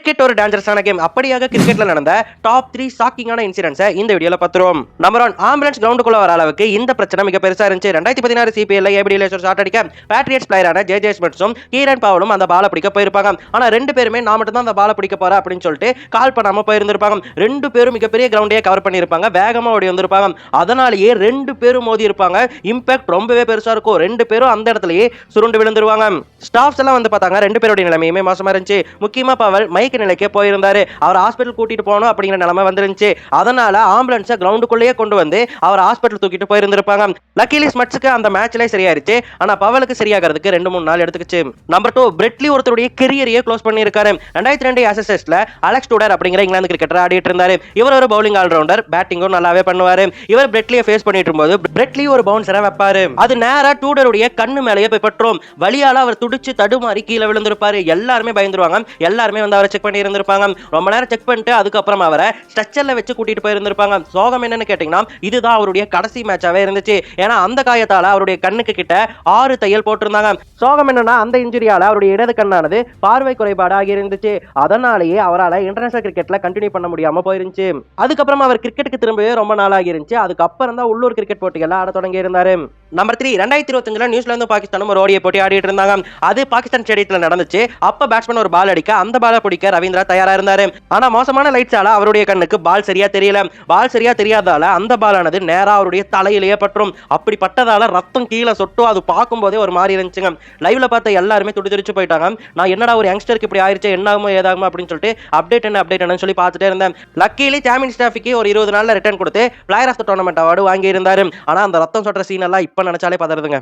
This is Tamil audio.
கிரிக்கெட் ஒரு டேஞ்சரஸான கேம். அப்படியாக கிரிக்கெட்ல நடந்த டாப் 3 ஷாக்கிங்கான இன்சிடென்ட்ஸை இந்த வீடியோல பார்த்துருவோம். நம்பர் 1, ஆம்புலன்ஸ் கிரவுண்டுக்குள்ள வர அளவுக்கு இந்த பிரச்சனை மிக பெருசா இருந்துச்சு. 2016 சிபிஎல்ல ஏபி டிவிலியர்ஸ் ஷாட் அடிக்க பேட்ரியட்ஸ் பிளேயரான ஜே ஸ்மித்ஸும் கீரன் பவலும் அந்த பாலை பிடிக்க போயிருப்பாங்க. ஆனா ரெண்டு பேருமே நான் மட்டும் தான் அந்த பாலை பிடிக்க போறேன் அப்படின்னு சொல்லிட்டு கால் பண்ணாம போயிருந்திருப்பாங்க. ரெண்டு பேரும் மிகப்பெரிய கிரவுண்டையே கவர் பண்ணியிருப்பாங்க. வேகமா ஓடி வந்திருப்பாங்க. அதனாலேயே ரெண்டு பேரும் மோதி இருப்பாங்க. இம்பாக்ட் ரொம்பவே பெருசா இருக்கும். ரெண்டு பேரும் அந்த இடத்துலயே சுருண்டு விழுந்துருவாங்க. ஸ்டாஃப்ஸ் எல்லாம் வந்து பார்த்தாங்க. ரெண்டு பேருடைய நிலைமையுமே மோசமா இருந்துச்சு. முக்கியமா பவல் மைக் நிலைக்கே போயிருந்தாரு. அவர் ஹாஸ்பிட்டல் கூட்டிட்டு போகணும் அப்படிங்கிற நிலைமை வந்துருந்துச்சு. அதனால ஆம்புலன்ஸை கிரவுண்டுக்குள்ளேயே கொண்டு வந்து அவர் ஹாஸ்பிட்டல் தூக்கிட்டு போயிருந்திருப்பாங்க. லக்கிலி ஸ்மட்ஸ்க்கு அந்த மேட்ச்ல சரியாயிருச்சு. ஆனா பவலுக்கு சரியாகிறதுக்கு 2-3 நாள் எடுத்துக்கிச்சு. நம்பர் 2, பிரெட்லி ஒருத்தருடைய கெரியரையே க்ளோஸ் பண்ணியிருக்காரு. 2002 எஸ்எஸ்எஸ்ல அலெக்ஸ் டூடர் அப்படிங்கிற இங்கிலாந்து கிரிக்கெட்டர் ஆடிட்டு இருந்தாரு. இவர் ஒரு பவுலிங் ஆல்ரவுண்டர். பேட்டிங்கும் நல்லாவே பண்ணுவாரு. இவர் பிரெட்லியை ஃபேஸ் பண்ணிட்டு இருக்கும்போது பிரெட்லி ஒரு பவுன்சரை வைப்பாரு. அது நேரா டூடருடைய கண்ணு மேலேயே போய் பற்றும். வலியால அவர் துடிச்சு தடுமாறி கீழே விழுந்திருப்பாரு. எல்லாருமே பயந்துருவாங்க. எல்லாருமே வந்து அவரை செக் பண்ணி இருந்திருப்பாங்க. ரொம்ப நேரம் செக் பண்ணிட்டு அதுக்கப்புறம் அவரை ஸ்ட்ரெச்சர்ல வச்சு கூட்டிட்டு போயிருந்திருப்பாங்க. சோகம் என்னன்னு கேட்டீங்கன்னா இதுதான் அவருடைய கடைசி மேட்சாவே இருந்துச்சு. ஏன்னா அந்த காயத்தால அவருடைய கண்ணுக்கு கிட்ட 6 தையல் போட்டிருந்தாங்க. சோகம் என்னன்னா அந்த இன்ஜுரியால அவருடைய இடது கண்ணானது பார்வை குறைபாடு ஆகி இருந்துச்சு. அதனாலேயே அவரால் இன்டர்நேஷனல் கிரிக்கெட்ல கண்டினியூ பண்ண முடியாம போயிருந்துச்சு. அதுக்கப்புறம் அவர் கிரிக்கெட்டுக்கு திரும்பவே ரொம்ப நாள் ஆகி இருந்துச்சு. அதுக்கப்புறம் தான் உள்ளூர் கிரிக்கெட் போட்டிகள் ஆட தொடங்கி இருந்தாரு. நம்பர் 3, 2025 நியூசிலாந்து பாகிஸ்தானும் ஒரு ஓடிய போட்டி ஆடிட்டு இருந்தாங்க. அது பாகிஸ்தான் ஸ்டேடியத்துல நடந்துச்சு. அப்ப பேட்ஸ்மேன் ஒரு பால் அடிக்க அந்த பாலை பிடிக்க ரவீந்திரா தயாரா இருந்தாரு. ஆனா மோசமான லைட்ஸால அவருடைய கண்ணுக்கு பால் சரியா தெரியல. பால் சரியா தெரியாதால அந்த பாலானது நேரா அவருடைய தலையிலேயே பற்றும். அப்படி பட்டதால ரத்தம் கீழே சொட்டும். அது பார்க்கும் போதே ஒரு மாதிரி இருந்துச்சுங்க. லைவ்ல பார்த்த எல்லாருமே துடிச்சு போயிட்டாங்க. நான் என்னடா ஒரு யங்ஸ்டருக்கு இப்படி ஆயிருச்சு, என்ன ஆகுமோ ஏதாகுமோ அப்படின்னு சொல்லிட்டு அப்டேட் என்னன்னு சொல்லி பார்த்துட்டே இருந்தேன். லக்கிலி சாம்பியன் ஸ்டாஃபிக்கு ஒரு 20 நாள்ல ரிட்டர்ன் கொடுத்து player of the tournament award வாங்கி இருந்தாரு. ஆனா அந்த ரத்தம் சொட்டுற சீன் எல்லாம் இப்ப நினைச்சாலே பதறதுங்க.